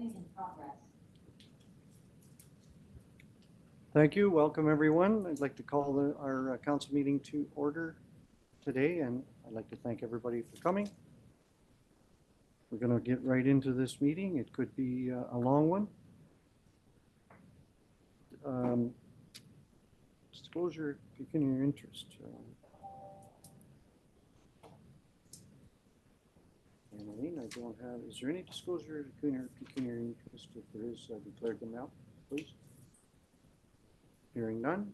Recording is in progress. Thank you. Welcome, everyone. I'd like to call our council meeting to order today, and I'd like to thank everybody for coming. We're going to get right into this meeting. It could be a long one. Disclosure, pecuniary interest. Annalene, I don't have. Is there any disclosure of pecuniary interest? If there is, declare them out, please. Hearing none,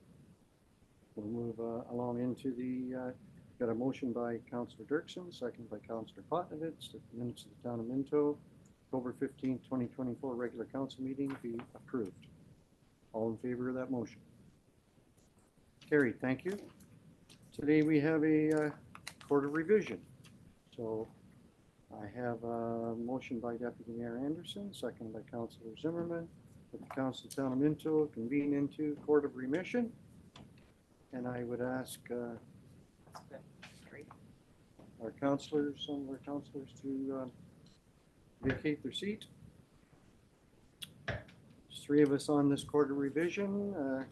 we'll move along into the, got a motion by Councillor Dirksen, second by Councillor Potnovitz, that the minutes of the town of Minto, October 15th, 2024 regular council meeting be approved. All in favor of that motion? Carried, thank you. Today we have a court of revision. So I have a motion by Deputy Mayor Anderson, second by Councillor Zimmerman, that the Council of the Town of Minto convene into court of remission. And I would ask our councillors, some of our councillors, to vacate their seat. There's three of us on this court of revision,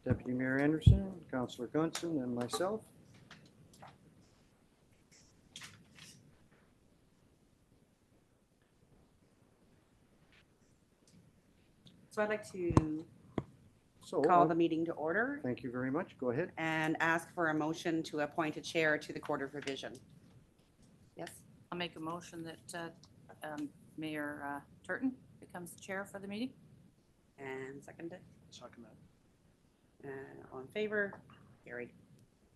Deputy Mayor Anderson, Councillor Gunson, and myself. So I'd like to call the meeting to order. Thank you very much. Go ahead. And ask for a motion to appoint a chair to the Court of Revision. Yes? I'll make a motion that Mayor Turton becomes the chair for the meeting. And seconded? Second that. And all in favor? Carried.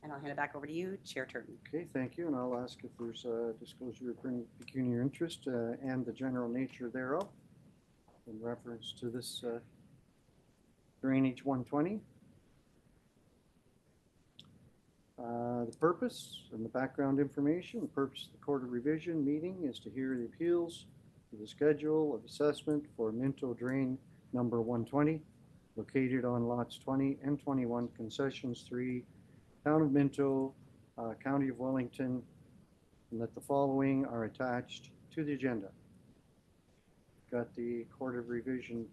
And I'll hand it back over to you, Chair Turton. Okay, thank you. And I'll ask if there's a disclosure of pecuniary interest and the general nature thereof in reference to this drainage 120. The purpose and the background information. The purpose of the Court of Revision meeting is to hear the appeals to the schedule of assessment for Minto Drain number 120, located on lots 20 and 21, concessions 3, Town of Minto, County of Wellington, and that the following are attached to the agenda. Got the Court of Revision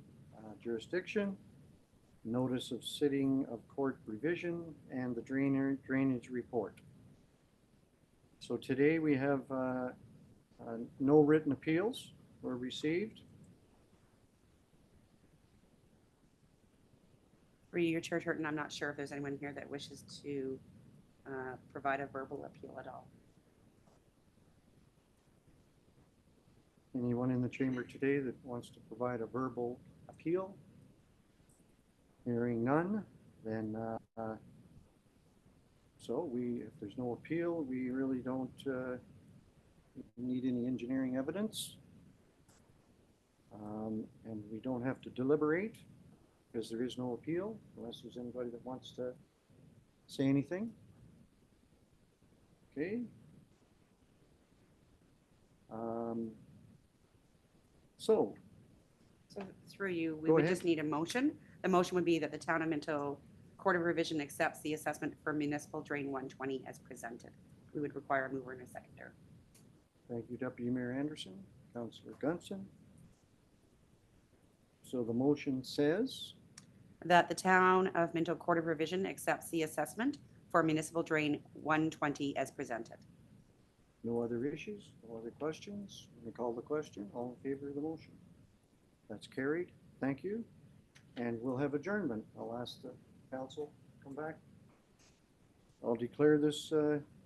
jurisdiction, notice of sitting of court revision, and the drainage report. So today we have no written appeals were received. For you, Chair Turton, I'm not sure if there's anyone here that wishes to provide a verbal appeal at all. Anyone in the chamber today that wants to provide a verbal appeal? Hearing none, then if there's no appeal, we really don't need any engineering evidence, and we don't have to deliberate because there is no appeal unless there's anybody that wants to say anything. Okay. So through you, we would just need a motion. The motion would be that the Town of Minto Court of Revision accepts the assessment for municipal drain 120 as presented. We would require a mover and a seconder. Thank you, Deputy Mayor Anderson. Councillor Gunson. So the motion says that the Town of Minto Court of Revision accepts the assessment for municipal drain 120 as presented. No other issues, no other questions. Let me call the question. All in favor of the motion? That's carried. Thank you. And we'll have adjournment. I'll ask the council to come back. I'll declare this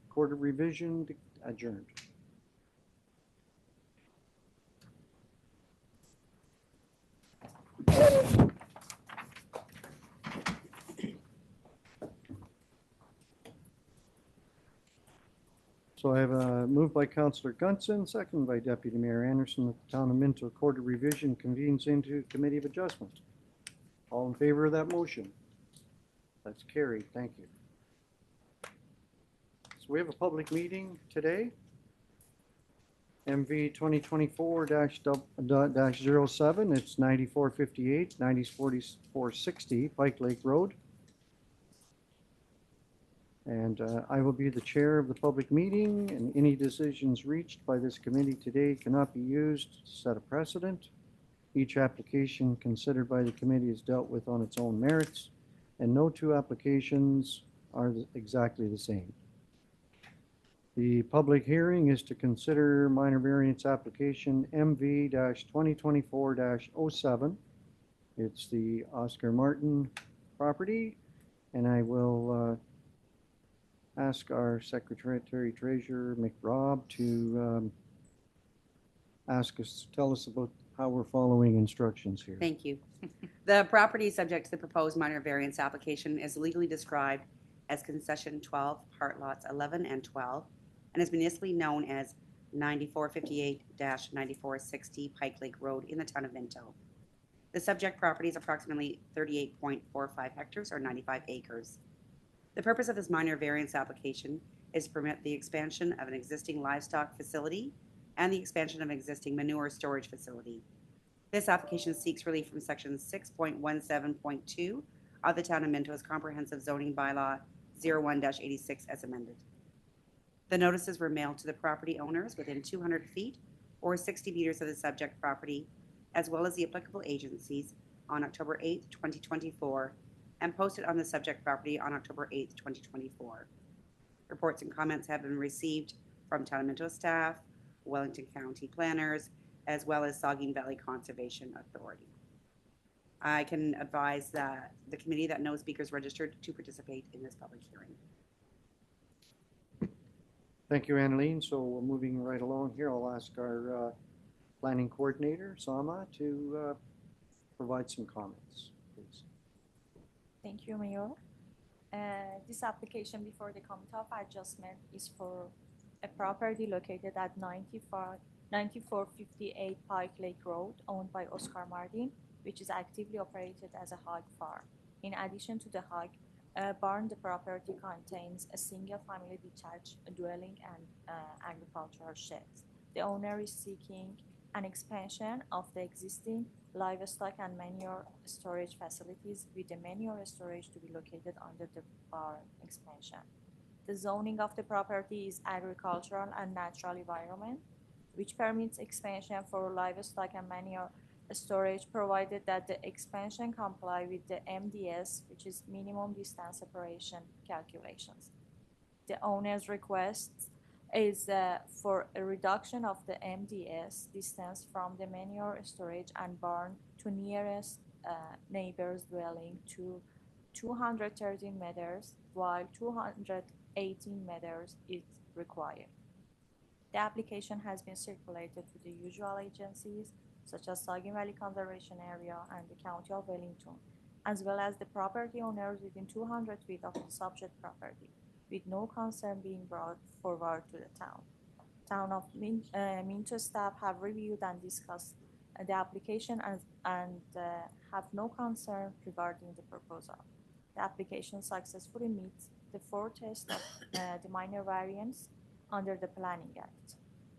Court of Revision adjourned. So I have a move by Councillor Gunson, second by Deputy Mayor Anderson, that the Town of Minto Court of Revision convenes into Committee of Adjustment. All in favor of that motion? That's carried. Thank you. So we have a public meeting today. MV 2024-07. It's 9458, 904460 Pike Lake Road. And I will be the chair of the public meeting, and any decisions reached by this committee today cannot be used to set a precedent. Each application considered by the committee is dealt with on its own merits, and no two applications are exactly the same. The public hearing is to consider minor variance application MV-2024-07. It's the Oscar Martin property, and I will ask our Secretary Treasurer, McRob, to tell us about how we're following instructions here. Thank you. The property subject to the proposed minor variance application is legally described as concession 12, part lots 11 and 12, and is municipally known as 9458-9460 Pike Lake Road in the town of Minto. The subject property is approximately 38.45 hectares or 95 acres. The purpose of this minor variance application is to permit the expansion of an existing livestock facility and the expansion of an existing manure storage facility. This application seeks relief from section 6.17.2 of the town of Minto's comprehensive zoning bylaw 01-86 as amended. The notices were mailed to the property owners within 200 feet or 60 meters of the subject property, as well as the applicable agencies on October 8, 2024, and posted on the subject property on October 8, 2024. Reports and comments have been received from town of Minto staff, Wellington County planners, as well as Saugeen Valley Conservation Authority. I can advise that the committee that no speakers registered to participate in this public hearing. Thank you, Annaline. So moving right along here, I'll ask our planning coordinator, Sama, to provide some comments, please. Thank you, Mayor. This application before the Committee of Adjustment is for a property located at 9458 Pike Lake Road, owned by Oscar Martin, which is actively operated as a hog farm. In addition to the hog barn, the property contains a single-family detached dwelling and agricultural sheds. The owner is seeking an expansion of the existing livestock and manure storage facilities, with the manure storage to be located under the barn expansion. The zoning of the property is agricultural and natural environment, which permits expansion for livestock and manure storage, provided that the expansion comply with the MDS, which is minimum distance separation calculations. The owner's request is for a reduction of the MDS distance from the manure storage and barn to nearest neighbor's dwelling to 213 meters, while 218 meters is required. The application has been circulated to the usual agencies such as Saugeen Valley Conservation Area and the County of Wellington, as well as the property owners within 200 feet of the subject property, with no concern being brought forward to the town. Town of Minto staff have reviewed and discussed the application and have no concern regarding the proposal. The application successfully meets the four tests of the minor variance under the Planning Act.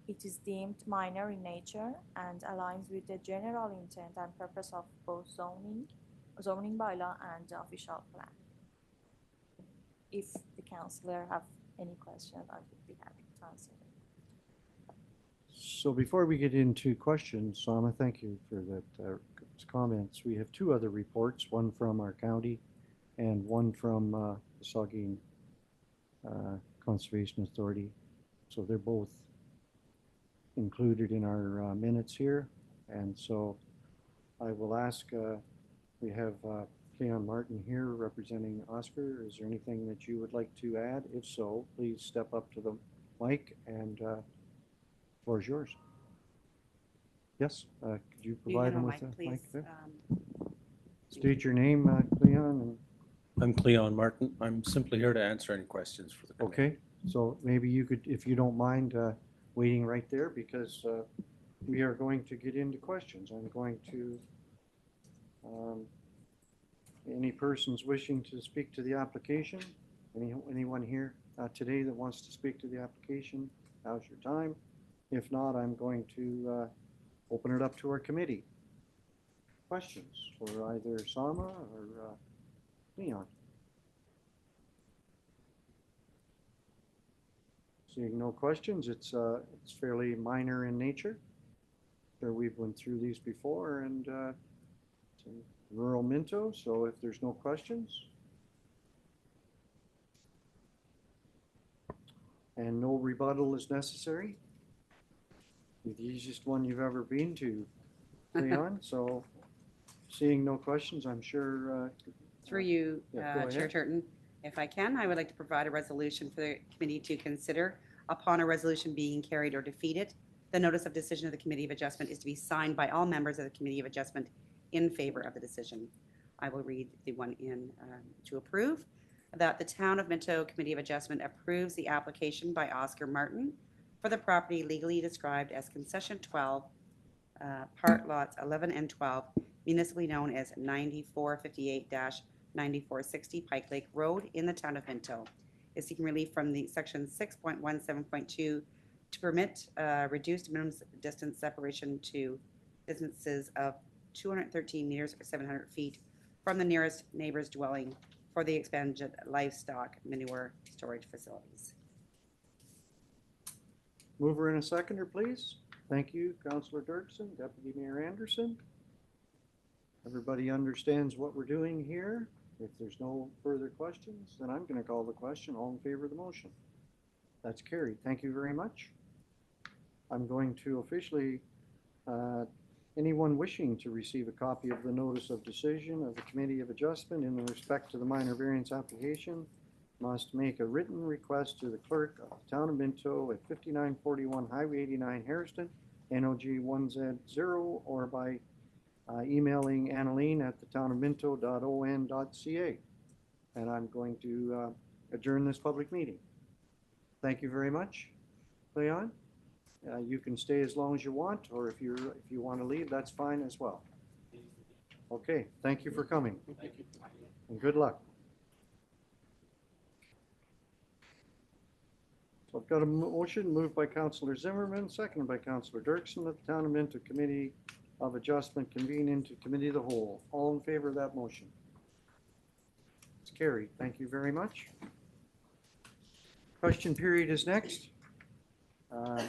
It is deemed minor in nature and aligns with the general intent and purpose of both zoning bylaw and the official plan. If the councillor have any questions, I would be happy to answer them. So before we get into questions, Sama, thank you for that comments. We have two other reports, one from our county and one from the Saugeen Conservation Authority. So they're both included in our minutes here. And so I will ask, we have Cleon Martin here representing Oscar. Is there anything that you would like to add? If so, please step up to the mic and the floor is yours. Yes, could you provide them with the mic there? State your name, Cleon. And I'm Cleon Martin. I'm simply here to answer any questions for the committee. okay, so maybe you could, if you don't mind, waiting right there, because we are going to get into questions. I'm going to, any persons wishing to speak to the application, anyone here today that wants to speak to the application, now's your time. If not, I'm going to open it up to our committee. Questions for either Sama or Leon? Seeing no questions, it's fairly minor in nature. Sure, we've went through these before, and it's in rural Minto, so if there's no questions. And no rebuttal is necessary. The easiest one you've ever been to, Leon, so seeing no questions, I'm sure. Through you, Yeah, go Chair ahead. Turton, if I can, I would like to provide a resolution for the committee to consider. Upon a resolution being carried or defeated, the notice of decision of the Committee of Adjustment is to be signed by all members of the Committee of Adjustment in favor of the decision. I will read the one in to approve. That the Town of Minto Committee of Adjustment approves the application by Oscar Martin for the property legally described as Concession 12, part lots 11 and 12, municipally known as 9458-9460 Pike Lake Road in the Town of Minto, is seeking relief from the section 6.17.2 to permit reduced minimum distance separation to distances of 213 meters or 700 feet from the nearest neighbor's dwelling for the expanded livestock manure storage facilities. Mover and a seconder, please. Thank you, Councillor Dirksen, Deputy Mayor Anderson. Everybody understands what we're doing here. If there's no further questions, then I'm going to call the question. All in favor of the motion? That's carried. Thank you very much. I'm going to officially, anyone wishing to receive a copy of the notice of decision of the Committee of Adjustment in respect to the minor variance application must make a written request to the clerk of the Town of Minto at 5941 Highway 89 Hairston, NOG 1Z0, or by emailing Annaleen at thetownofminto.on.ca. And I'm going to adjourn this public meeting. Thank you very much, Leon. You can stay as long as you want, or if you want to leave, that's fine as well. Okay, thank you for coming. Thank you. And good luck. So I've got a motion moved by Councillor Zimmerman, seconded by Councillor Dirksen, that the Town of Minto Committee of Adjustment convene into Committee of the Whole. All in favor of that motion? It's carried. Thank you very much. Question period is next. The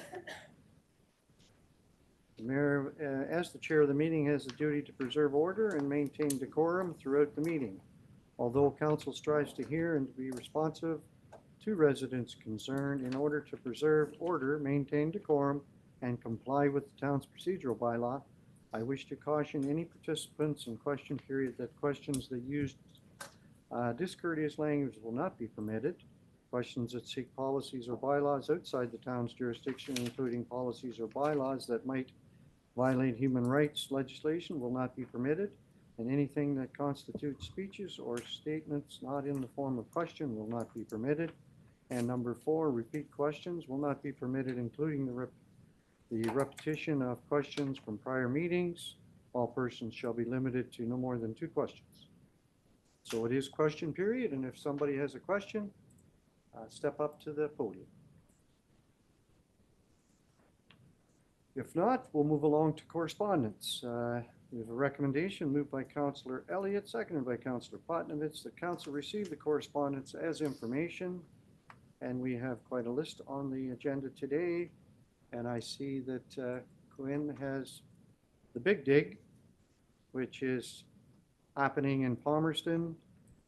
Mayor, as the chair of the meeting, has the duty to preserve order and maintain decorum throughout the meeting. Although council strives to hear and to be responsive to residents concerned, in order to preserve order, maintain decorum, and comply with the town's procedural bylaw, I wish to caution any participants in question period that questions that use discourteous language will not be permitted. Questions that seek policies or bylaws outside the town's jurisdiction, including policies or bylaws that might violate human rights legislation, will not be permitted, and anything that constitutes speeches or statements not in the form of question will not be permitted. And number 4, repeat questions will not be permitted, including the repetition of questions from prior meetings. All persons shall be limited to no more than 2 questions. So it is question period, and if somebody has a question, step up to the podium. If not, we'll move along to correspondence. We have a recommendation moved by Councillor Elliott, seconded by Councillor Potnovich, that council receive the correspondence as information. And we have quite a list on the agenda today. And I see that Quinn has the Big Dig, which is happening in Palmerston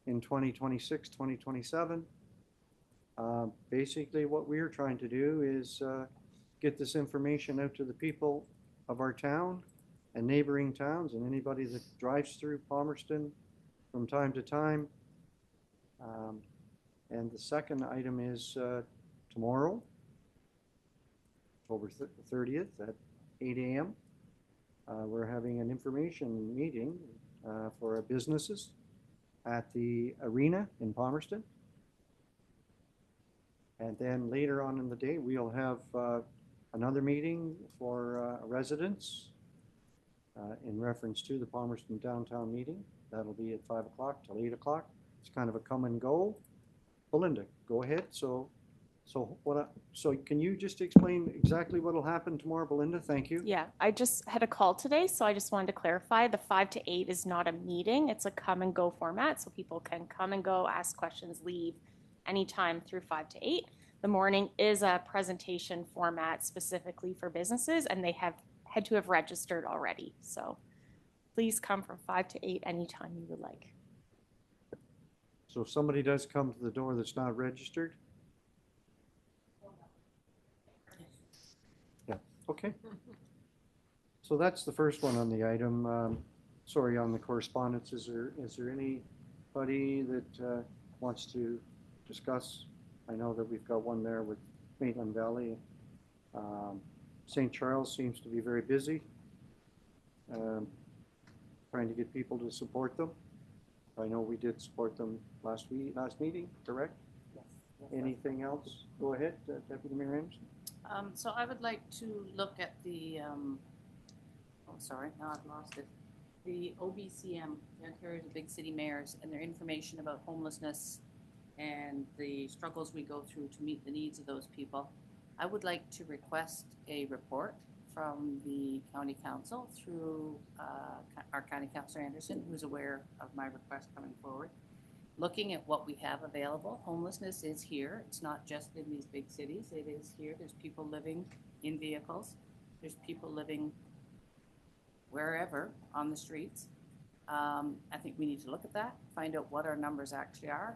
in 2026, 2027. Basically, what we're trying to do is get this information out to the people of our town and neighboring towns and anybody that drives through Palmerston from time to time. And the second item is tomorrow, October 30th at 8 a.m. We're having an information meeting for our businesses at the arena in Palmerston. And then later on in the day, we'll have another meeting for residents in reference to the Palmerston downtown meeting. That'll be at 5 o'clock till 8 o'clock. It's kind of a come and go. Belinda, go ahead. So can you just explain exactly what will happen tomorrow, Belinda? Thank you. Yeah, I just had a call today, so I just wanted to clarify. The 5 to 8 is not a meeting. It's a come and go format, so people can come and go, ask questions, leave anytime through 5 to 8. The morning is a presentation format specifically for businesses, and they have had to have registered already. So please come from 5 to 8 anytime you would like. So if somebody does come to the door that's not registered? Yeah, okay. So that's the first one on the item. Sorry, on the correspondence, is there anybody that wants to discuss? I know that we've got one there with Maitland Valley. St. Charles seems to be very busy, trying to get people to support them. I know we did support them last meeting, correct? Yes. Anything else? Go ahead, Deputy Mayor Anderson. So I would like to look at the, oh, sorry, now I've lost it. The OBCM, the Ontario Big City Mayors, and their information about homelessness and the struggles we go through to meet the needs of those people. I would like to request a report from the County Council through our County Councillor Anderson, who's aware of my request coming forward. Looking at what we have available, homelessness is here. It's not just in these big cities. It is here. There's people living in vehicles. There's people living wherever on the streets. I think we need to look at that, find out what our numbers actually are.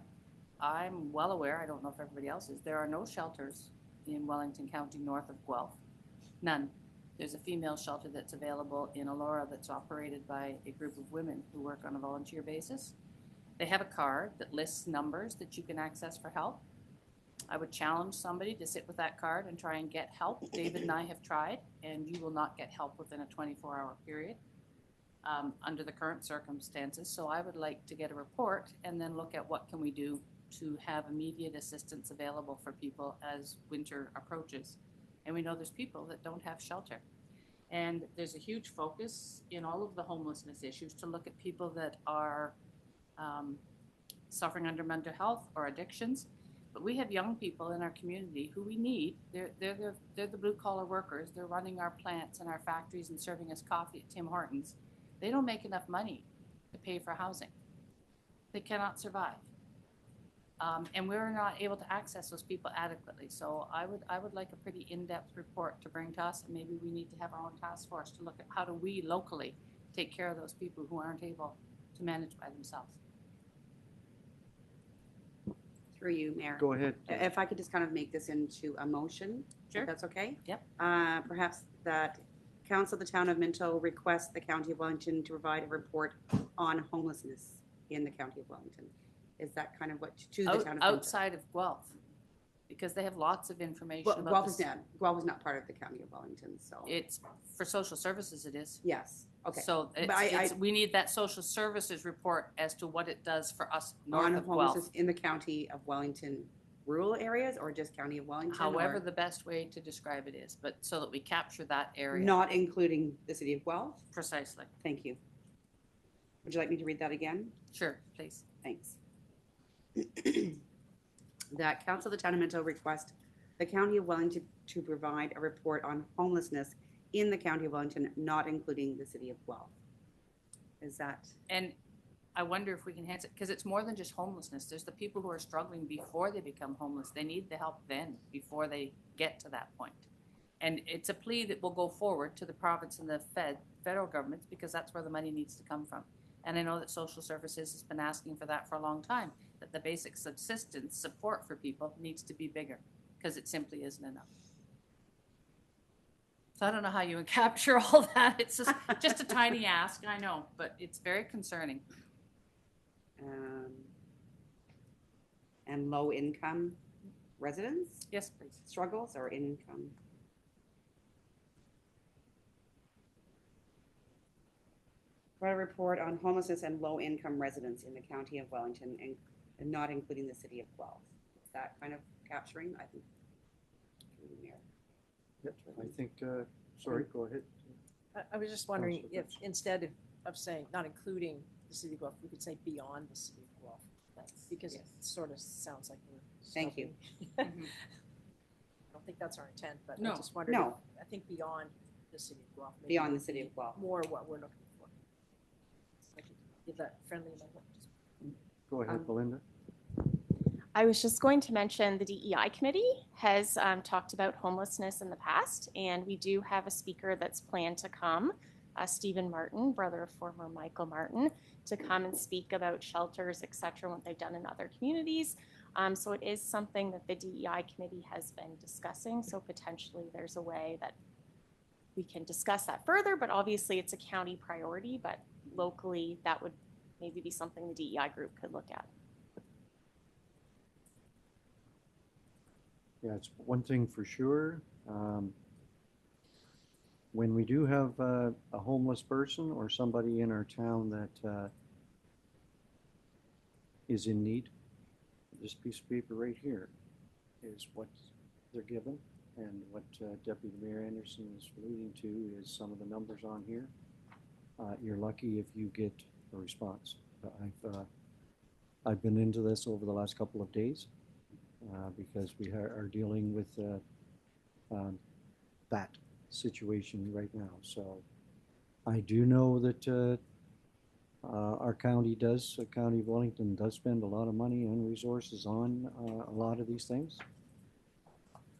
I'm well aware, I don't know if everybody else is, there are no shelters in Wellington County north of Guelph. None. There's a female shelter that's available in Elora that's operated by a group of women who work on a volunteer basis. They have a card that lists numbers that you can access for help. I would challenge somebody to sit with that card and try and get help. David and I have tried, and you will not get help within a 24-hour period under the current circumstances. So I would like to get a report and then look at what can we do to have immediate assistance available for people as winter approaches. And we know there's people that don't have shelter. And there's a huge focus in all of the homelessness issues to look at people that are suffering under mental health or addictions. But we have young people in our community who we need. They're the blue collar workers. They're running our plants and our factories and serving us coffee at Tim Hortons. They don't make enough money to pay for housing. They cannot survive. And we're not able to access those people adequately. So I would like a pretty in-depth report to bring to us, and maybe we need to have our own task force to look at how do we locally take care of those people who aren't able to manage by themselves. Through you, Mayor. Go ahead. If I could just kind of make this into a motion, Sure. if that's okay? Yep. Perhaps that Council of the Town of Minto request the County of Wellington to provide a report on homelessness in the County of Wellington. Is that kind of what, to the Town of Minto? Outside of Guelph, because they have lots of information Well, about Guelph this. is not part of the County of Wellington, so. It's for social services, it is. Yes, okay. So we need that social services report as to what it does for us north On of homelessness Guelph. in the County of Wellington rural areas or just County of Wellington? However or the best way to describe it is, but so that we capture that area. Not including the City of Guelph? Precisely. Thank you. Would you like me to read that again? Sure, please. Thanks. That Council of the Town of Minto request the County of Wellington to provide a report on homelessness in the County of Wellington, not including the City of Guelph. Is that, And I wonder if we can enhance it, because it's more than just homelessness. There's the people who are struggling before they become homeless. They need the help then, before they get to that point. And it's a plea that will go forward to the province and the federal governments, because that's where the money needs to come from. And I know that social services has been asking for that for a long time, that the basic subsistence support for people needs to be bigger, because it simply isn't enough. So I don't know how you would capture all that. It's just a tiny ask, I know, but it's very concerning. and low income residents Yes, please. struggles or income? Provide a report on homelessness and low income residents in the County of Wellington and not including the City of Guelph. Is that kind of capturing? I think. Yep, I think, sorry, go ahead. I was just wondering Councilor if instead of saying not including the city of Guelph, we could say beyond the city of Guelph. Because it sort of sounds like we're. Thank you. stopping. I don't think that's our intent, but No. I just wondered. No. I think beyond the city of Guelph. maybe Beyond the would City be of Guelph. More what we're looking for. I could give that friendly amendment. Go ahead, Um, Belinda. I was just going to mention the DEI committee has talked about homelessness in the past, and we do have a speaker that's planned to come, Stephen Martin, brother of former Michael Martin, to come and speak about shelters, et cetera, what they've done in other communities. So it is something that the DEI committee has been discussing. So potentially there's a way that we can discuss that further, but obviously it's a county priority, but locally that would maybe be something the DEI group could look at. Yeah, it's one thing for sure. When we do have a homeless person or somebody in our town that is in need, this piece of paper right here is what they're given, and what Deputy Mayor Anderson is alluding to is some of the numbers on here. You're lucky if you get a response. I've been into this over the last couple of days because we are dealing with that situation right now. So I do know that our county County of Wellington does spend a lot of money and resources on a lot of these things.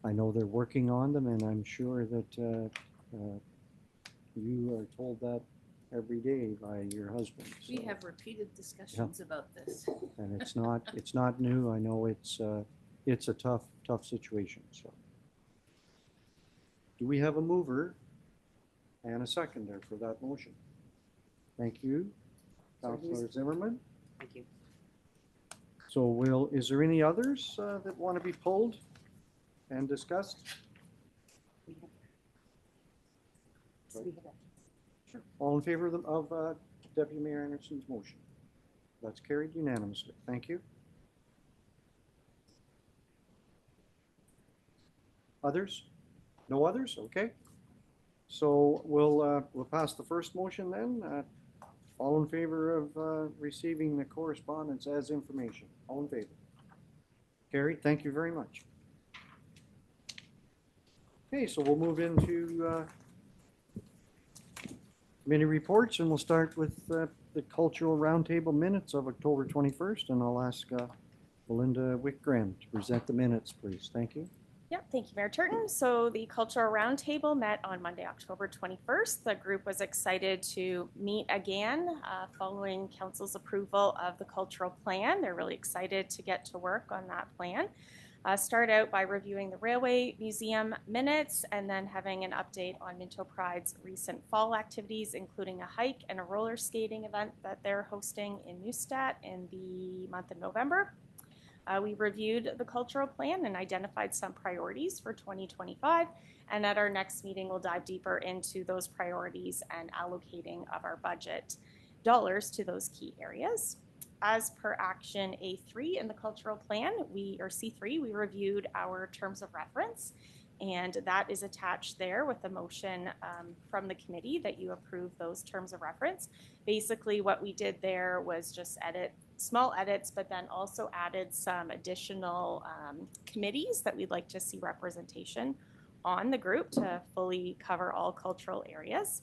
I know they're working on them, and I'm sure that you are told that every day by your husband. We So- have repeated discussions about this. and it's not new. I know it's a tough situation. So, do we have a mover and a seconder for that motion? Thank you, Councilor Zimmerman. Thank you. So, is there any others that want to be pulled and discussed? Sure. All in favor of Deputy Mayor Anderson's motion? That's carried unanimously. Thank you. Others? No others? Okay. So we'll pass the first motion then. All in favor of receiving the correspondence as information? All in favor? Carried. Thank you very much. Okay, so we'll move into committee reports, and we'll start with the Cultural Roundtable minutes of October 21st, and I'll ask Belinda Wickgren to present the minutes, please. Thank you. Yep, thank you, Mayor Turton. So the Cultural Roundtable met on Monday, October 21st. The group was excited to meet again following Council's approval of the cultural plan. They're really excited to get to work on that plan. Start out by reviewing the Railway Museum minutes and then having an update on Minto Pride's recent fall activities, including a hike and a roller skating event that they're hosting in Neustadt in the month of November. We reviewed the cultural plan and identified some priorities for 2025. And at our next meeting, we'll dive deeper into those priorities and allocating of our budget dollars to those key areas. As per action A3 in the cultural plan, C3, we reviewed our terms of reference, and that is attached there with a motion from the committee that you approve those terms of reference. Basically, what we did there was just small edits, but then also added some additional committees that we'd like to see representation on the group to fully cover all cultural areas.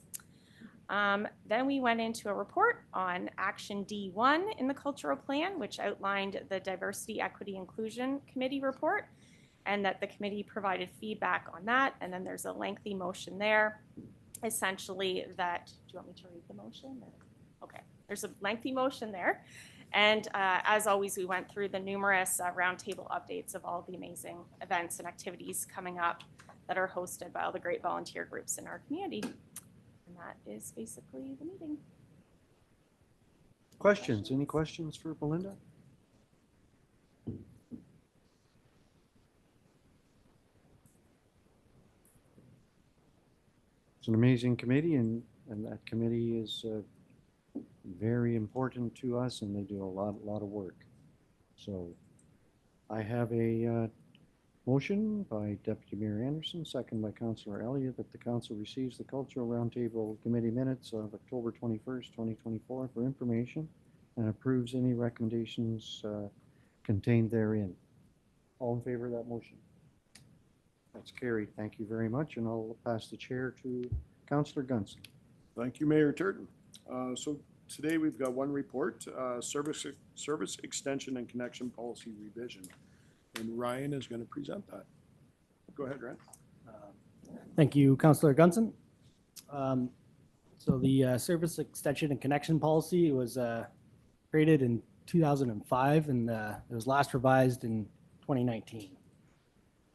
Then we went into a report on Action D1 in the cultural plan, which outlined the Diversity, Equity, Inclusion Committee report, and that the committee provided feedback on that. And then there's a lengthy motion there, essentially that, do you want me to read the motion? Okay, there's a lengthy motion there. And as always, we went through the numerous roundtable updates of all the amazing events and activities coming up that are hosted by all the great volunteer groups in our community. And that is basically the meeting. Questions? Any questions for Belinda? It's an amazing committee, and that committee is very important to us, and they do a lot of work. So I have a motion by Deputy Mayor Anderson, second by Councillor Elliott, that the council receives the Cultural Roundtable Committee minutes of October 21st, 2024 for information and approves any recommendations contained therein. All in favor of that motion? That's carried. Thank you very much, and I'll pass the chair to Councillor Gunson. Thank you, Mayor Turton. So today we've got one report, service extension and connection policy revision. and Ryan is going to present that. Go ahead, Ryan. Thank you, Councillor Gunson. So the service extension and connection policy was created in 2005 and it was last revised in 2019.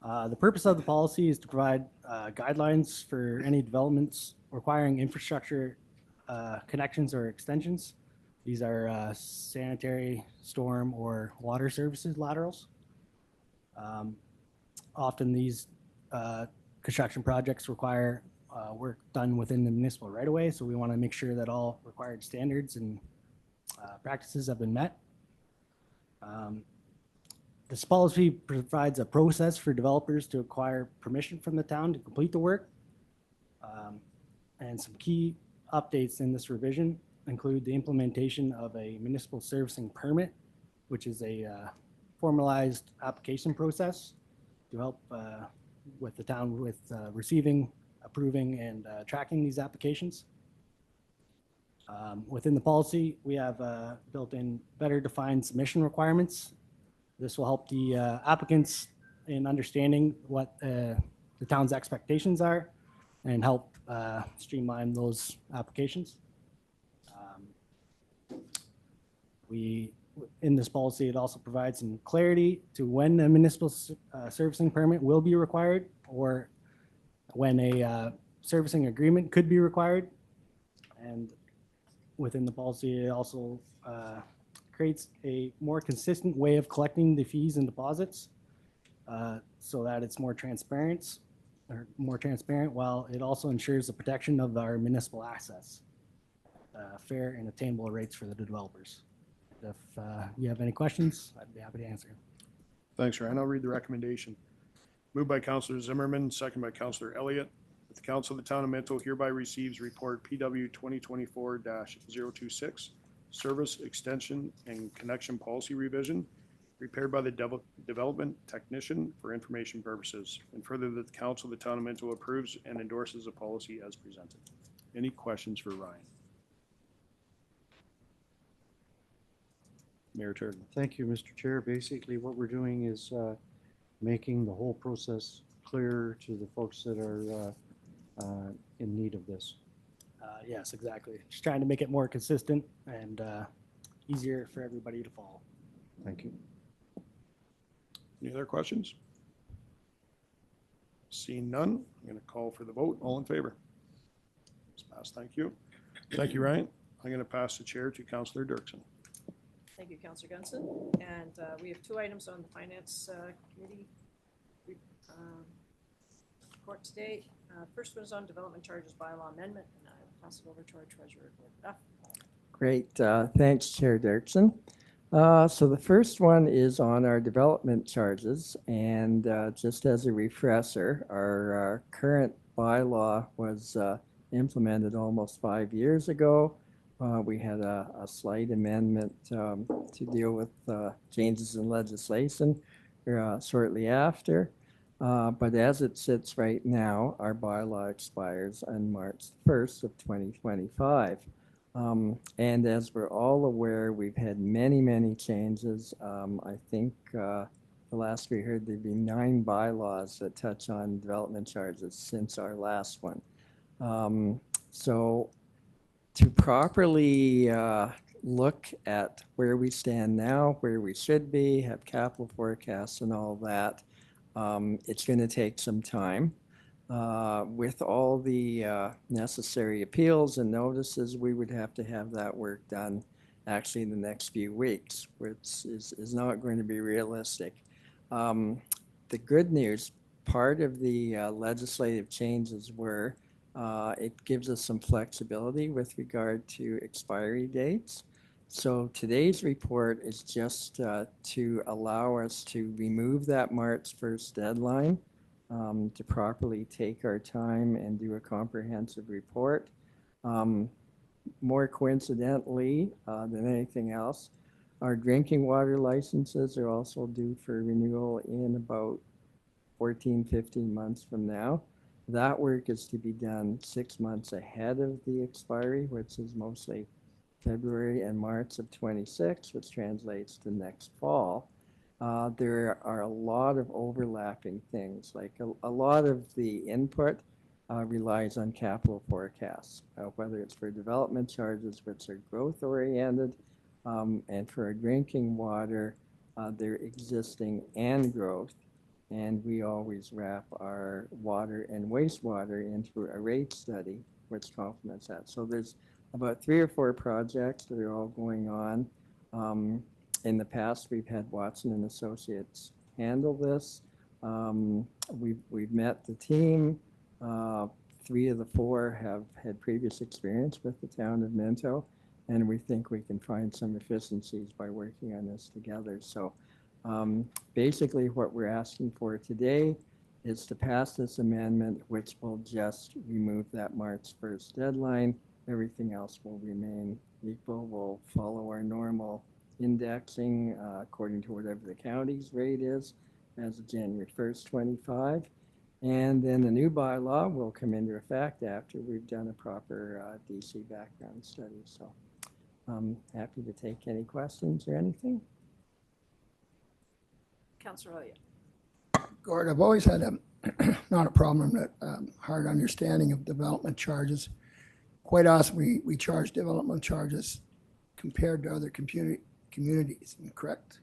The purpose of the policy is to provide guidelines for any developments requiring infrastructure connections or extensions. These are sanitary, storm, or water services laterals. Often these construction projects require work done within the municipal right-of-way, so we want to make sure that all required standards and practices have been met. This policy provides a process for developers to acquire permission from the town to complete the work. And some key updates in this revision include the implementation of a municipal servicing permit, which is a formalized application process to help with the town with receiving, approving, and tracking these applications. Within the policy, we have built in better defined submission requirements. This will help the applicants in understanding what the town's expectations are and help streamline those applications. In this policy, it also provides some clarity to when a municipal servicing permit will be required or when a servicing agreement could be required. And within the policy, it also creates a more consistent way of collecting the fees and deposits so that it's more transparent, while it also ensures the protection of our municipal assets, fair and attainable rates for the developers. If you have any questions, I'd be happy to answer. Thanks, Ryan. I'll read the recommendation. Moved by Councillor Zimmerman, second by Councillor Elliott. That the Council of the Town of Minto hereby receives report PW 2024-026, Service Extension and Connection Policy Revision, prepared by the Development Technician for information purposes, and further that the Council of the Town of Minto approves and endorses the policy as presented. Any questions for Ryan? Mayor Turton. Thank you, Mr. Chair. Basically, what we're doing is making the whole process clearer to the folks that are in need of this. Yes, exactly. Just trying to make it more consistent and easier for everybody to follow. Thank you. Any other questions? Seeing none, I'm going to call for the vote. All in favor? It's passed. Thank you. Thank you, Ryan. I'm going to pass the chair to Councillor Dirksen. Thank you, Councillor Gunson. And we have two items on the Finance Committee report today. First one is on development charges bylaw amendment, and I will pass it over to our treasurer, Gordon Duff. Great. Thanks, Chair Dirksen. So the first one is on our development charges. And just as a refresher, our current bylaw was implemented almost 5 years ago. We had a slight amendment to deal with changes in legislation shortly after. But as it sits right now, our bylaw expires on March 1st of 2025. And as we're all aware, we've had many changes. I think the last we heard, there'd be 9 bylaws that touch on development charges since our last one. So to properly look at where we stand now, where we should be, have capital forecasts and all that, it's going to take some time. With all the necessary appeals and notices, we would have to have that work done actually in the next few weeks, which is not going to be realistic. The good news, part of the legislative changes were it gives us some flexibility with regard to expiry dates. So today's report is just to allow us to remove that March 1st deadline, to properly take our time and do a comprehensive report. More coincidentally than anything else, our drinking water licenses are also due for renewal in about 14-15 months from now. That work is to be done 6 months ahead of the expiry, which is mostly February and March of 26, which translates to next fall. There are a lot of overlapping things, like a lot of the input relies on capital forecasts, whether it's for development charges, which are growth oriented, and for our drinking water, they're existing and growth. And we always wrap our water and wastewater into a rate study, which complements that. So there's about 3 or 4 projects that are all going on. In the past, we've had Watson and Associates handle this. We've met the team. 3 of the 4 have had previous experience with the town of Minto, and we think we can find some efficiencies by working on this together. So basically what we're asking for today is to pass this amendment, which will just remove that March 1st deadline. Everything else will remain equal. We'll follow our normal indexing according to whatever the county's rate is as of January 1st, 25. And then the new bylaw will come into effect after we've done a proper DC background study. So I'm happy to take any questions or anything. Councillor Elliott. Gord, I've always had not a problem, but hard understanding of development charges. Quite often, we charge development charges compared to other communities, correct?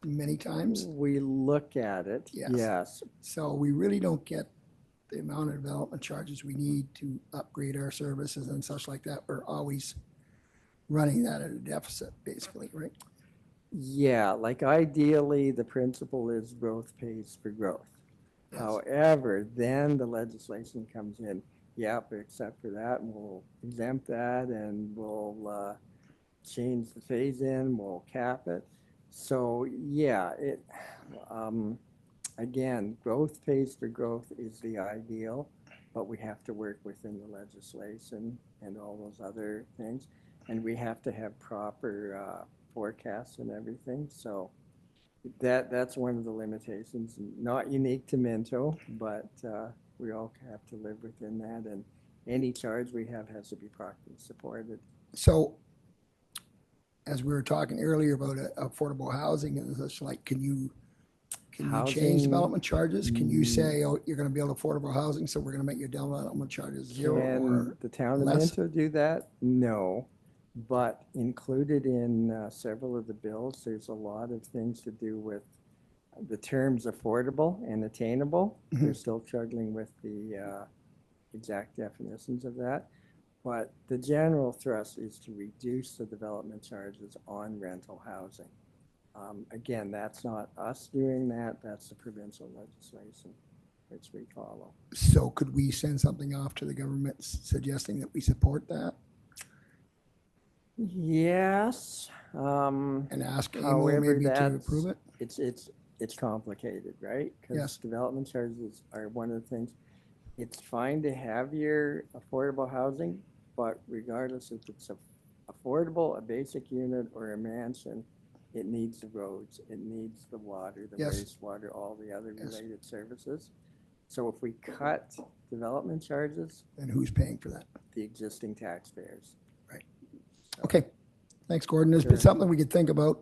Many times. We look at it, yes. So we really don't get the amount of development charges we need to upgrade our services and such like that. We're always running that at a deficit, basically, right? Yeah, like ideally, the principle is growth pays for growth. Yes. However, then the legislation comes in, but except for that, and we'll exempt that, and we'll change the phase-in, we'll cap it. So, yeah, again, growth pays for growth is the ideal, but we have to work within the legislation and all those other things, and we have to have proper forecasts and everything. So that's one of the limitations, not unique to Minto, but we all have to live within that, and any charge we have has to be properly supported. So as we were talking earlier about affordable housing and such, like, can you change development charges? Can you say, oh, you're going to build affordable housing, so we're going to make your development charges 0 Can the town of Minto do that? No. But included in several of the bills, there's a lot of things to do with the terms affordable and attainable. Mm-hmm. They're still struggling with the exact definitions of that. But the general thrust is to reduce the development charges on rental housing. Again, that's not us doing that. That's the provincial legislation, which we follow. So could we send something off to the government suggesting that we support that? Yes. And ask maybe to approve it? It's complicated, right? Because development charges are one of the things. It's fine to have your affordable housing, but regardless if it's affordable, a basic unit, or a mansion, it needs the roads, it needs the water, the wastewater, all the other related services. So if we cut development charges, then who's paying for that? The existing taxpayers. Right. So, okay. Thanks, Gordon. There's been something we could think about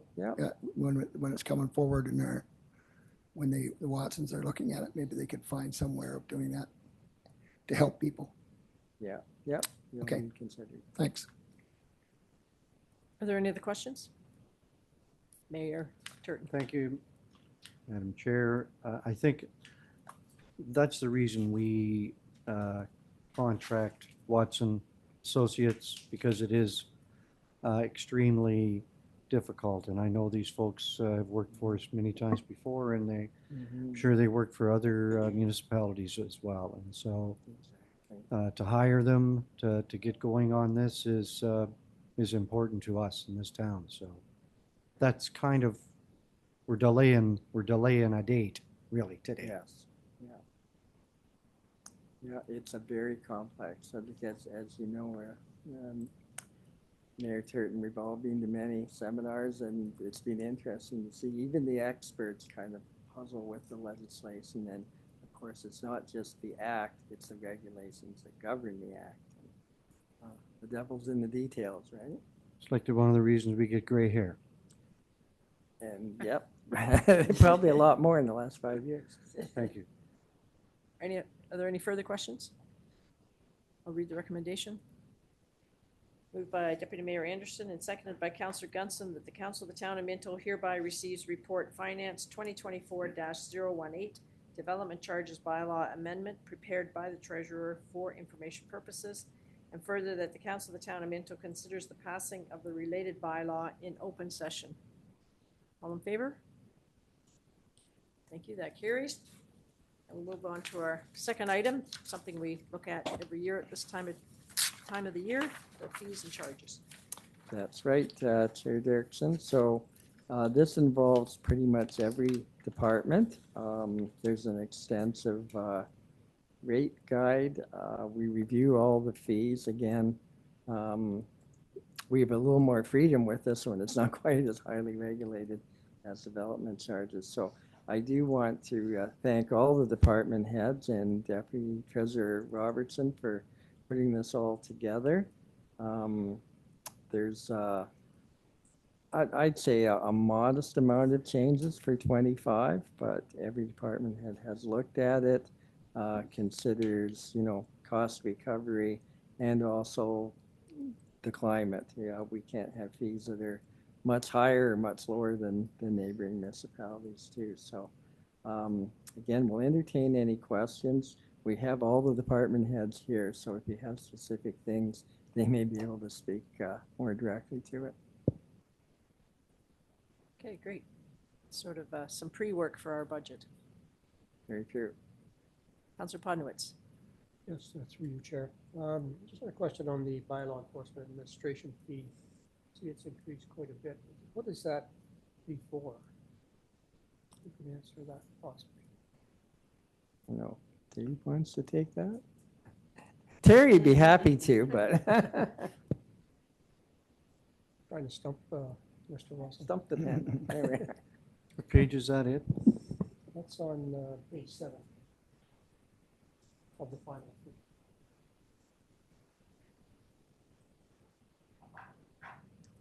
when it's coming forward and when the Watsons are looking at it. Maybe they could find somewhere of doing that to help people. Yeah. Okay. Thanks. Are there any other questions? Mayor Turton. Thank you, Madam Chair. I think that's the reason we contract Watson Associates, because it is extremely difficult. And I know these folks have worked for us many times before, and I'm sure they work for other municipalities as well. And so to hire them to get going on this is important to us in this town. So that's kind of, we're delaying a date really today. Yes. Yeah, it's a very complex subject, as you know, Mayor Turton. We've all been to many seminars, and it's been interesting to see even the experts kind of puzzle with the legislation. And of course, it's not just the act, it's the regulations that govern the act. And, the devil's in the details, right? It's like one of the reasons we get gray hair. And Probably a lot more in the last 5 years. Thank you. Are there any further questions? I'll read the recommendation. Moved by Deputy Mayor Anderson and seconded by Councillor Gunson that the Council of the Town of Minto hereby receives report Finance 2024-018 Development Charges Bylaw Amendment prepared by the Treasurer for information purposes, and further that the Council of the Town of Minto considers the passing of the related bylaw in open session. All in favor? Thank you, that carries. And we'll move on to our second item, something we look at every year at this time of the year, the fees and charges. That's right, Chair Dirksen. So this involves pretty much every department. There's an extensive rate guide. We review all the fees. Again, we have a little more freedom with this one. It's not quite as highly regulated as development charges. So I do want to thank all the department heads and Deputy Treasurer Robertson for putting this all together. There's, I'd say a modest amount of changes for 25, but every department head has looked at it, considers, cost recovery and also the climate. We can't have fees that are much higher or much lower than the neighboring municipalities too. So again, we'll entertain any questions. We have all the department heads here, so if you have specific things, they may be able to speak more directly to it. Okay, great. Sort of some pre-work for our budget. Very true. Councillor Podnowitz. Yes, that's for you, Chair. Just had a question on the bylaw enforcement administration fee. See, it's increased quite a bit. What is that fee for? You can answer that possibly. Dave wants to take that? Terry'd be happy to, but Trying to stump Mr. Wilson. stump the pen. There we are. What page is that in? That's on page 7 of the final fee.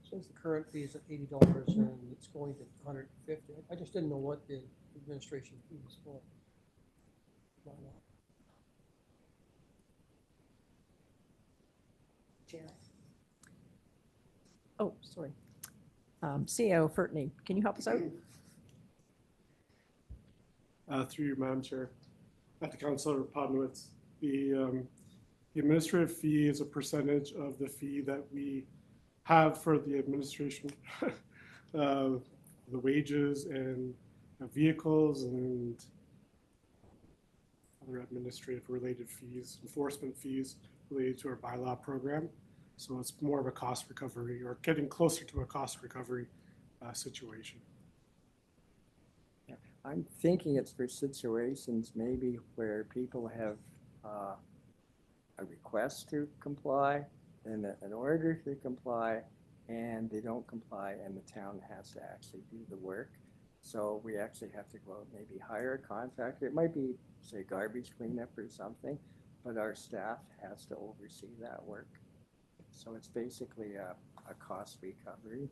Since the current fee is at $80 and it's going to $150, I just didn't know what the administration fee was for. Oh, sorry. CEO Fertney, can you help us out? Through you, Madam Chair. At the Councillor Podnowitz, the administrative fee is a percentage of the fee that we have for the administration, the wages and vehicles and other administrative related fees, enforcement fees related to our bylaw program. So it's more of a cost recovery or getting closer to a cost recovery situation. I'm thinking it's for situations maybe where people have a request to comply and an order to comply, and they don't comply, and the town has to actually do the work. So we actually have to go out, maybe hire a contractor. It might be, say, garbage cleanup or something, but our staff has to oversee that work. So it's basically a cost recovery.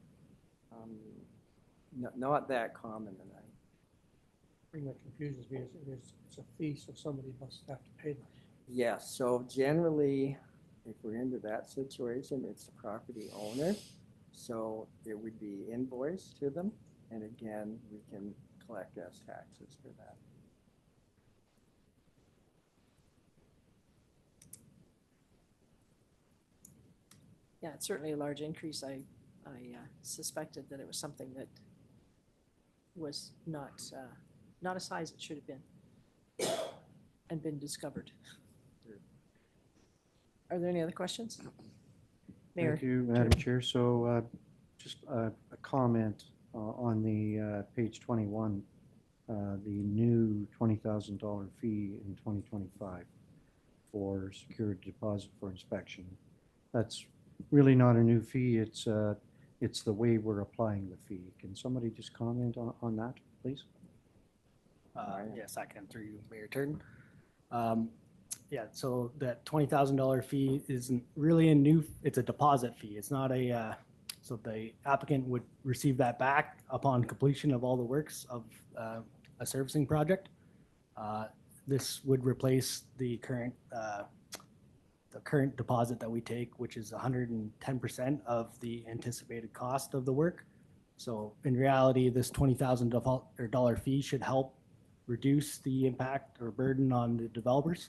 Not that common tonight. The thing that confuses me is it's a fee, so somebody must have to pay them. Yes, so generally, if we're into that situation, it's the property owner. So it would be invoiced to them, and again, we can collect as taxes for that. Yeah, it's certainly a large increase. I suspected that it was something that was not as high as it should have been and been discovered. Are there any other questions? Mayor. Thank you, Madam Chair. So just a comment on the page 21, the new $20,000 fee in 2025 for secured deposit for inspection. That's really not a new fee. It's the way we're applying the fee. Can somebody just comment on that, please? Yes, I can, through you, Mayor Turton. Yeah, so that $20,000 fee isn't really a new, it's a deposit fee. It's not a So the applicant would receive that back upon completion of all the works of a servicing project. This would replace the current deposit that we take, which is 110% of the anticipated cost of the work. So in reality, this $20,000 fee should help reduce the impact or burden on the developers,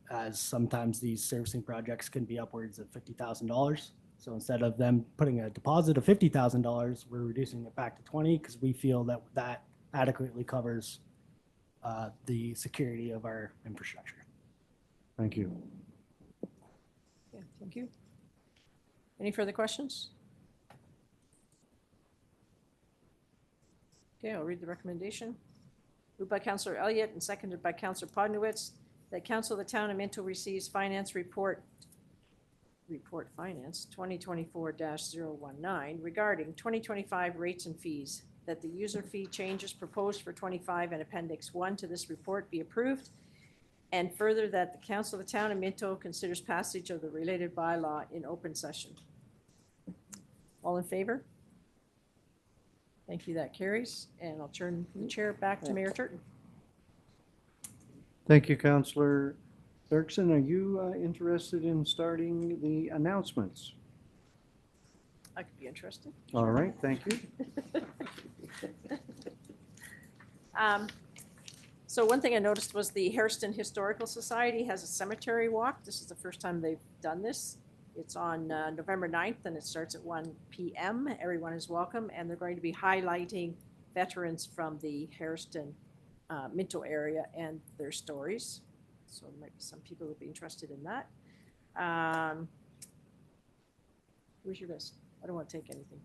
as sometimes these servicing projects can be upwards of $50,000. So instead of them putting a deposit of $50,000, we're reducing it back to 20 because we feel that that adequately covers the security of our infrastructure. Thank you. Okay, thank you. Any further questions? Okay, I'll read the recommendation. Moved by Councillor Elliott and seconded by Councillor Podnowitz that Council of the Town of Minto receives Finance Report Finance 2024-019 regarding 2025 rates and fees, that the user fee changes proposed for 25 and Appendix 1 to this report be approved, and further that the Council of the Town of Minto considers passage of the related bylaw in open session. All in favor? Thank you, that carries. And I'll turn the chair back to Mayor Turton. Thank you, Councillor Dirksen. Are you interested in starting the announcements? I could be interested. All right, thank you. So one thing I noticed was the Hairston Historical Society has a cemetery walk. This is the first time they've done this. It's on November 9th and it starts at 1 p.m. Everyone is welcome, and they're going to be highlighting veterans from the Hairston, Minto area and their stories. So there might be some people who would be interested in that. Where's your list? I don't want to take anything.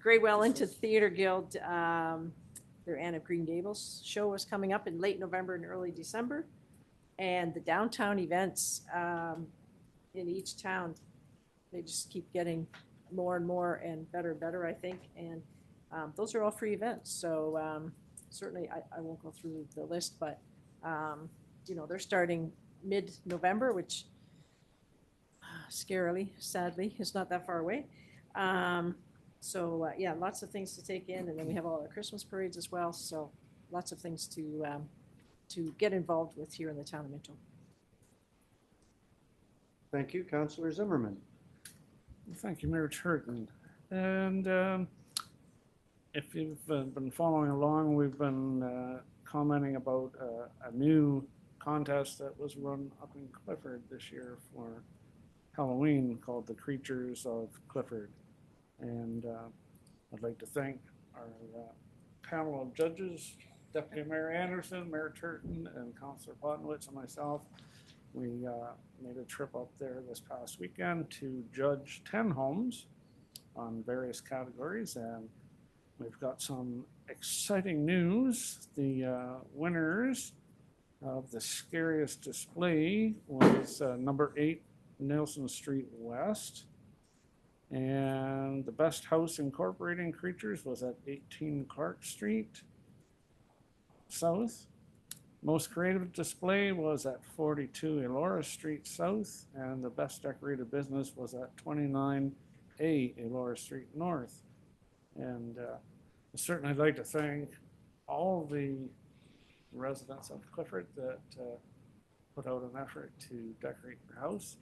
Grey Wellington Theatre Guild, their Anne of Green Gables show is coming up in late November and early December. And the downtown events in each town, they just keep getting more and more and better, I think. And those are all free events. So certainly I won't go through the list, but you know, they're starting mid-November, which scarily, sadly, is not that far away. Yeah, lots of things to take in, and then we have all our Christmas parades as well. So lots of things to get involved with here in the town of Minto. Thank you, Councillor Zimmerman. Thank you, Mayor Turton. And if you've been following along, we've been commenting about a new contest that was run up in Clifford this year for Halloween called the Creatures of Clifford. And I'd like to thank our panel of judges, Deputy Mayor Anderson, Mayor Turton, and Councillor Podnowitz and myself. We made a trip up there this past weekend to judge 10 homes on various categories, and we've got some exciting news. The winners of the scariest display was number 8 Nelson Street West, and the best house incorporating creatures was at 18 Clark Street South. Most creative display was at 42 Elora Street South, and the best decorated business was at 29A Elora Street North. And certainly I'd like to thank all the residents of Clifford that put out an effort to decorate their house.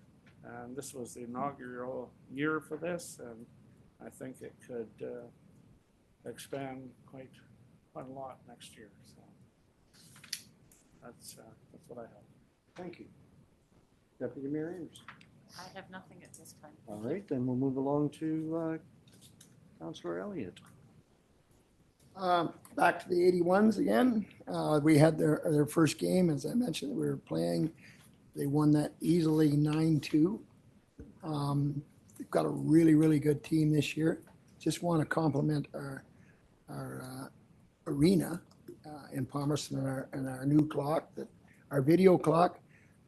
And this was the inaugural year for this, and I think it could expand quite a lot next year. So that's what I have. Thank you. Deputy Mayor Anderson. I have nothing at this time. All right, then we'll move along to Councillor Elliott. Back to the 81s again. We had their first game, as I mentioned, we were playing. They won that easily 9-2. They've got a really, really good team this year. Just want to compliment our arena in Palmerston and our new clock, our video clock.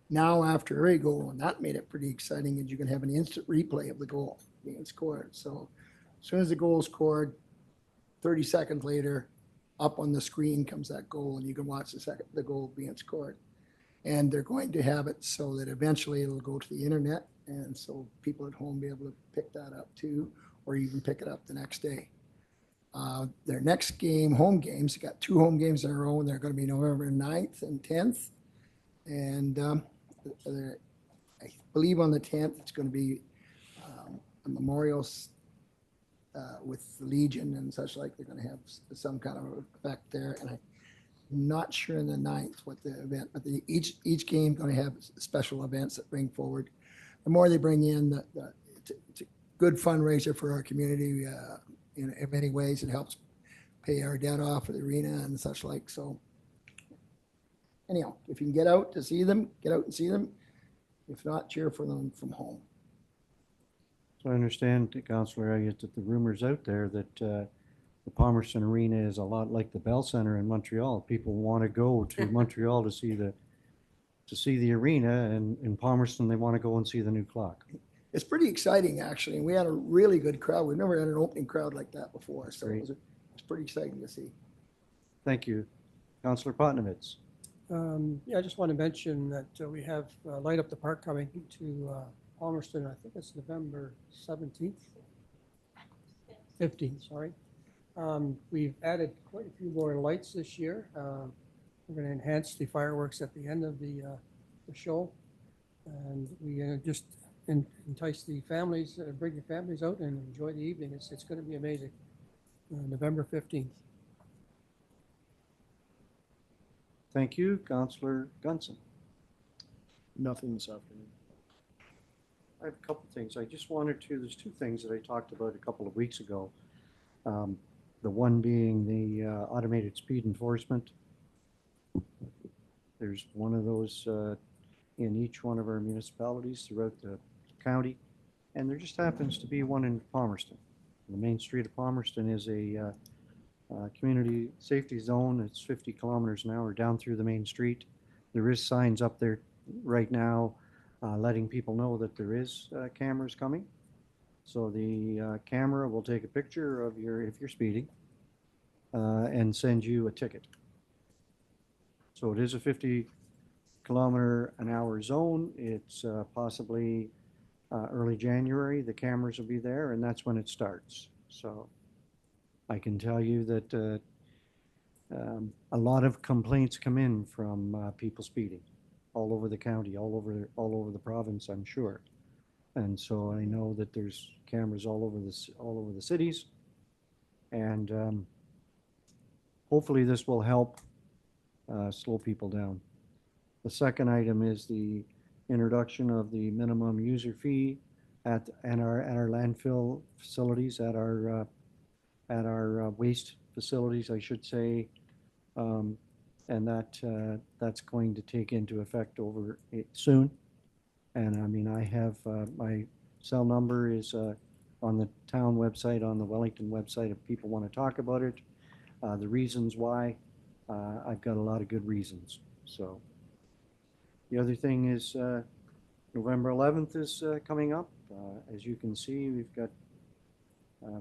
Now after every goal, and that made it pretty exciting, and you can have an instant replay of the goal being scored. So as soon as the goal is scored, 30 seconds later, up on the screen comes that goal, and you can watch the goal being scored. And they're going to have it so that eventually it'll go to the internet, And so people at home be able to pick that up too, or even pick it up the next day. Their next game, home games, they got 2 home games in a row, and they're going to be November 9th and 10th. And I believe on the 10th, it's going to be a memorial with the Legion and such like. They're going to have some kind of effect there. And I'm not sure in the 9th what the event, but each game going to have special events that bring forward. The more they bring in, it's a good fundraiser for our community. In many ways, it helps pay our debt off for the arena and such like. So anyhow, if you can get out to see them, get out and see them. If not, cheer for them from home. So I understand, Councillor Elliott, that the rumors out there that the Palmerston Arena is a lot like the Bell Centre in Montreal. People want to go to Montreal to see the arena, and in Palmerston they want to go and see the new clock. It's pretty exciting, actually, and we had a really good crowd. We've never had an opening crowd like that before, so Great. it's pretty exciting to see. Thank you. Councillor Potnevitz. Yeah, I just want to mention that we have Light Up the Park coming to Palmerston. I think it's November 17th, 15th, sorry. We've added quite a few more lights this year. We're going to enhance the fireworks at the end of the show. And we just entice the families, bring your families out and enjoy the evening. It's going to be amazing. November 15th. Thank you. Councillor Gunson. Nothing this afternoon. I have a couple of things. I just wanted to, there's 2 things that I talked about a couple of weeks ago. The one being the automated speed enforcement. There's one of those in each one of our municipalities throughout the county. And there just happens to be one in Palmerston. The main street of Palmerston is a community safety zone. It's 50 kilometers an hour down through the main street. There is signs up there right now letting people know that there is cameras coming. So the camera will take a picture of if you're speeding and send you a ticket. So it is a 50 kilometer an hour zone. It's possibly early January. The cameras will be there, and that's when it starts. So I can tell you that a lot of complaints come in from people speeding all over the county, all over the province, I'm sure. And so I know that there's cameras all over the cities, and hopefully this will help slow people down. The second item is the introduction of the minimum user fee at our landfill facilities, at our waste facilities, I should say, and that's going to take into effect over soon. And I mean, I have my cell number is on the town website, on the Wellington website, if people want to talk about it. The reasons why, I've got a lot of good reasons. So the other thing is November 11th is coming up. As you can see, we've got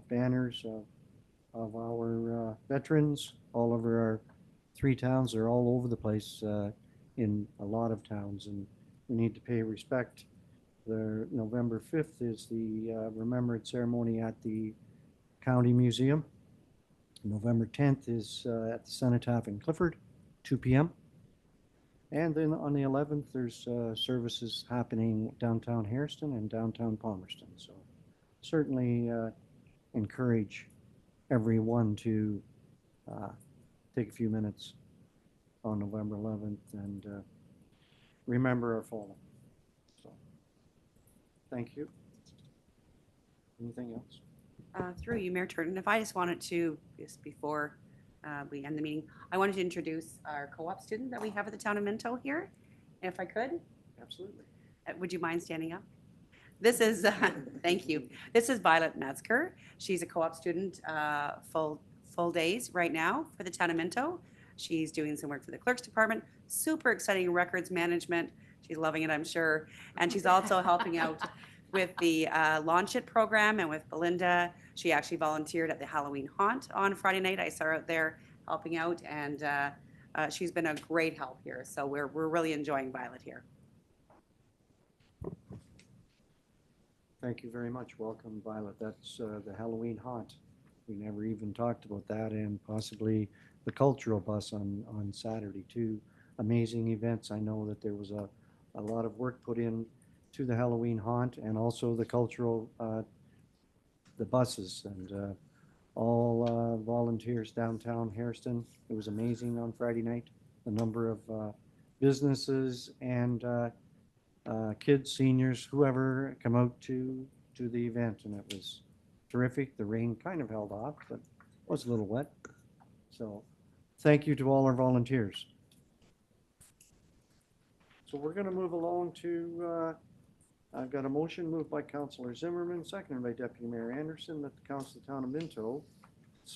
banners of our veterans all over our 3 towns. They're all over the place in a lot of towns, and we need to pay respect. The November 5th is the remembrance ceremony at the County Museum. November 10th is at the Cenotaph in Clifford, 2 p.m. And then on the 11th, there's services happening downtown Hairston and downtown Palmerston. So certainly encourage everyone to take a few minutes on November 11th and remember our fallen. So thank you. Anything else? Through you, Mayor Turton, if I just wanted to, just before we end the meeting, I wanted to introduce our co-op student that we have at the town of Minto here, if I could. Absolutely. Would you mind standing up? This is, thank you. This is Violet Metzger. She's a co-op student, full days right now for the town of Minto. She's doing some work for the clerk's department, super exciting records management. She's loving it, I'm sure. And she's also helping out with the Launch It program and with Belinda. She actually volunteered at the Halloween Haunt on Friday night. I saw her out there helping out, and she's been a great help here. So we're really enjoying Violet here. Thank you very much. Welcome, Violet. That's the Halloween haunt. We never even talked about that, and possibly the cultural bus on Saturday too. Amazing events. I know that there was a lot of work put in to the Halloween haunt and also the cultural, the buses and all volunteers downtown Hairston. It was amazing on Friday night, the number of businesses and kids, seniors, whoever come out to the event, and it was terrific. The rain kind of held off, but it was a little wet. So thank you to all our volunteers. So we're going to move along to, I've got a motion moved by Councillor Zimmerman, seconded by Deputy Mayor Anderson, that the Council of the Town of Minto,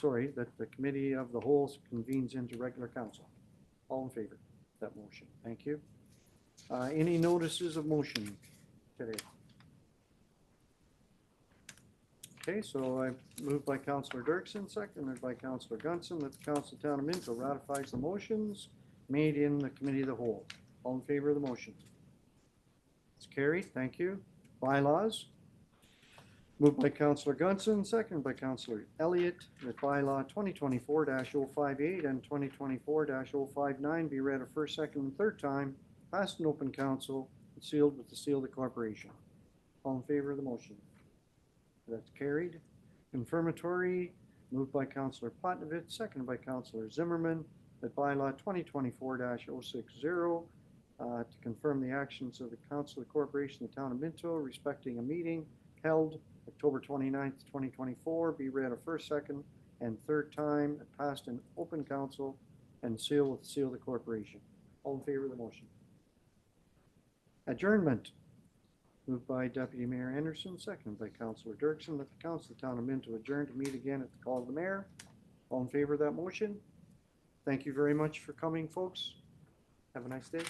that the Committee of the Whole convenes into regular council. All in favor of that motion? Thank you. Any notices of motion today? Okay, so I moved by Councillor Dirksen, seconded by Councillor Gunson, that the Council of the Town of Minto ratifies the motions made in the Committee of the Whole. All in favor of the motion? It's carried. Thank you. Bylaws. Moved by Councillor Gunson, seconded by Councillor Elliott, that bylaw 2024-058 and 2024-059 be read a first, second, and third time, passed in open council, and sealed with the seal of the corporation. All in favor of the motion? That's carried. Confirmatory, moved by Councillor Potnovich, seconded by Councillor Zimmerman, that bylaw 2024-060 to confirm the actions of the Council of the Corporation of the Town of Minto respecting a meeting held October 29th, 2024, be read a first, second, and third time, passed in open council, and sealed with the seal of the corporation. All in favor of the motion? Adjournment. Moved by Deputy Mayor Anderson, seconded by Councillor Dirksen, that the Council of the Town of Minto adjourn to meet again at the call of the mayor. All in favor of that motion? Thank you very much for coming, folks. Have a nice day.